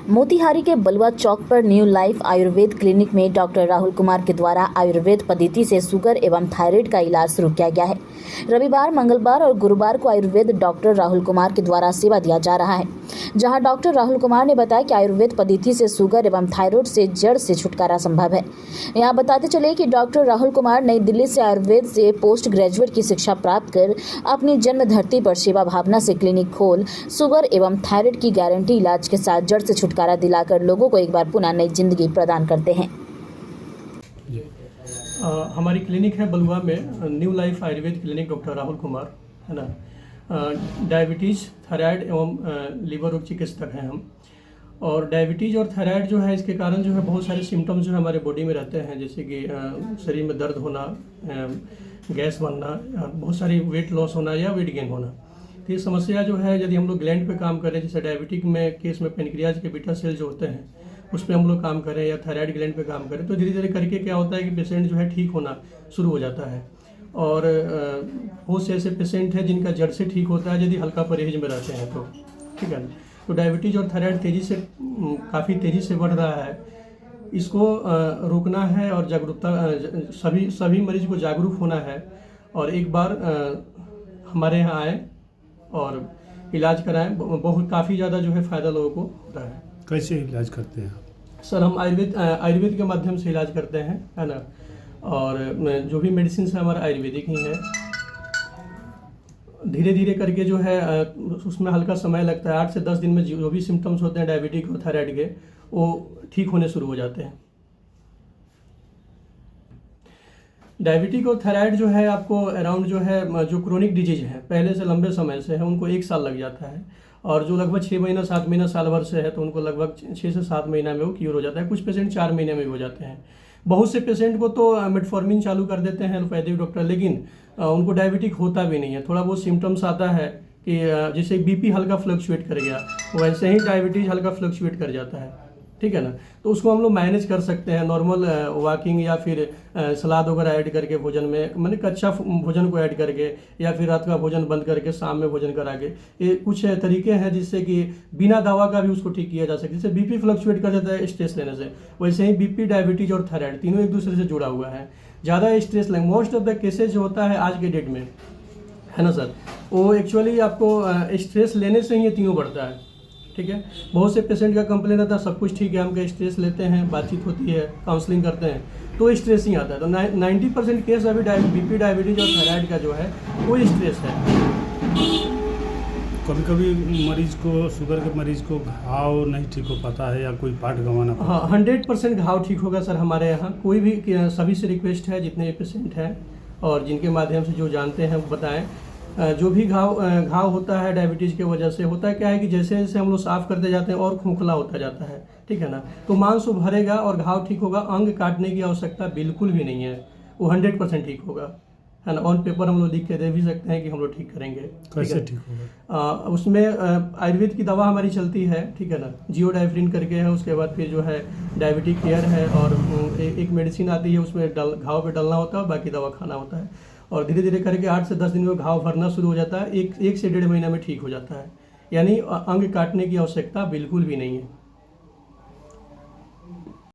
मोतिहारी के बलुआ चौक पर new life Ayurveda clinic में डॉक्टर राहुल कुमार के द्वारा आयुर्वेद पद्धति से शुगर एवं थायराइड का इलाज शुरू किया गया है। रविवार, मंगलवार और गुरुवार को आयुर्वेद डॉक्टर राहुल कुमार के द्वारा सेवा दिया जा रहा है, जहां डॉक्टर राहुल कुमार ने बताया कि आयुर्वेद पद्धति से शुगर एवं थायराइड से जड़ से छुटकारा संभव है। यहाँ बताते चले कि डॉक्टर राहुल कुमार नई दिल्ली से आयुर्वेद से पोस्ट ग्रेजुएट की शिक्षा प्राप्त कर अपनी जन्म धरती पर सेवा भावना से क्लिनिक खोल शुगर एवं थायराइड की गारंटी इलाज के साथ जड़ से छुटकारा दिलाकर लोगों को एक बार पुनः नई जिंदगी प्रदान करते हैं। हमारी क्लिनिक है बलुआ में, new life Ayurveda clinic, doctor Rahul Kumar, है ना। डायबिटीज़, थायराइड एवं लीवर रोग चिकित्सक हैं हम। और डायबिटीज़ और थायराइड जो है, इसके कारण जो है बहुत सारे सिम्टम्स जो है हमारे बॉडी में रहते हैं, जैसे कि शरीर में दर्द होना, गैस बनना, बहुत सारी वेट लॉस होना या वेट गेन होना। तो ये समस्या जो है, यदि हम लोग ग्लैंड पे काम करें, जैसे डायबिटिक में केस में पेनक्रियाज के बीटा सेल जो होते हैं उस पर हम लोग काम करें, या थायराइड ग्लैंड पे काम करें, तो धीरे धीरे करके क्या होता है कि पेशेंट जो है ठीक होना शुरू हो जाता है। और बहुत से ऐसे पेशेंट हैं जिनका जड़ से ठीक होता है यदि हल्का परहेज में रहते हैं तो, ठीक है। तो डायबिटीज़ और थायराइड काफ़ी तेज़ी से बढ़ रहा है। इसको रोकना है और जागरूकता, सभी मरीज को जागरूक होना है और एक बार हमारे यहाँ आए और इलाज कराएं। बहुत काफ़ी ज़्यादा जो है फ़ायदा लोगों को होता है। कैसे इलाज करते हैं सर? हम आयुर्वेद के माध्यम से इलाज करते हैं, है ना। और जो भी मेडिसिन है हमारा आयुर्वेदिक ही है। धीरे धीरे करके जो है उसमें हल्का समय लगता है। 8 से 10 दिन में जो भी सिम्टम्स होते हैं डायबिटिक और थायराइड के, वो ठीक होने शुरू हो जाते हैं। डायबिटिक और थायराइड जो है आपको अराउंड जो है, जो क्रोनिक डिजीज है पहले से लंबे समय से है, उनको 1 साल लग जाता है। और जो लगभग 6 महीना 7 महीना साल भर से है, तो उनको लगभग 6 से 7 महीना में वो क्यूर हो जाता है। कुछ पेशेंट 4 महीने में भी हो जाते हैं। बहुत से पेशेंट को तो मेटफॉर्मिन चालू कर देते हैं एलोपैथिक डॉक्टर, लेकिन उनको डायबिटिक होता भी नहीं है। थोड़ा बहुत सिम्टम्स आता है कि जैसे बीपी हल्का फ्लक्चुएट कर गया, वैसे ही डायबिटीज़ हल्का फ्लक्चुएट कर जाता है, ठीक है ना। तो उसको हम लोग मैनेज कर सकते हैं नॉर्मल वॉकिंग या फिर सलाद वगैरह ऐड करके भोजन में, मैंने कच्चा भोजन को ऐड करके, या फिर रात का भोजन बंद करके शाम में भोजन करा के। ये कुछ तरीके हैं जिससे कि बिना दवा का भी उसको ठीक किया जा सकता है। जैसे बीपी फ्लक्चुएट कर जाता है स्ट्रेस लेने से, वैसे ही बीपी, डायबिटीज और थायराइड तीनों एक दूसरे से जुड़ा हुआ है। ज़्यादा स्ट्रेस लेंगे, मोस्ट ऑफ द केसेज जो होता है आज के डेट में, है ना सर, वो एक्चुअली आपको स्ट्रेस लेने से ही ये तीनों बढ़ता है, ठीक है। बहुत से पेशेंट का कंप्लेन आता है सब कुछ ठीक है, हम स्ट्रेस लेते हैं, बातचीत होती है, काउंसलिंग करते हैं, तो स्ट्रेस ही आता है। तो 90% केस अभी बीपी, डायबिटीज और थायराइड का जो है कोई स्ट्रेस है। कभी कभी मरीज को, शुगर के मरीज को घाव नहीं ठीक हो पाता है या कोई पार्ट गंवाना पड़ता है? हाँ, 100% घाव ठीक होगा सर हमारे यहाँ। कोई भी, सभी से रिक्वेस्ट है जितने पेशेंट हैं और जिनके माध्यम से जो जानते हैं वो बताएं। जो भी घाव होता है डायबिटीज़ की वजह से, होता है क्या है कि जैसे जैसे हम लोग साफ़ करते जाते हैं और खोखला होता जाता है, ठीक है ना। तो मांस भरेगा और घाव ठीक होगा। अंग काटने की आवश्यकता बिल्कुल भी नहीं है, वो 100% ठीक होगा, है ना। ऑन पेपर हम लोग लिख के दे भी सकते हैं कि हम लोग ठीक करेंगे। कैसे ठीक होगा? उसमें आयुर्वेद की दवा हमारी चलती है, ठीक है ना। जियोडाइफ्रिन करके है, उसके बाद फिर जो है डायबिटिक केयर है, और एक मेडिसिन आती है, उसमें घाव पे डलना होता है, बाकी दवा खाना होता है। और धीरे धीरे करके 8 से 10 दिन में घाव भरना शुरू हो जाता है। एक से 1.5 महीना में ठीक हो जाता है। यानी अंग काटने की आवश्यकता बिल्कुल भी नहीं है।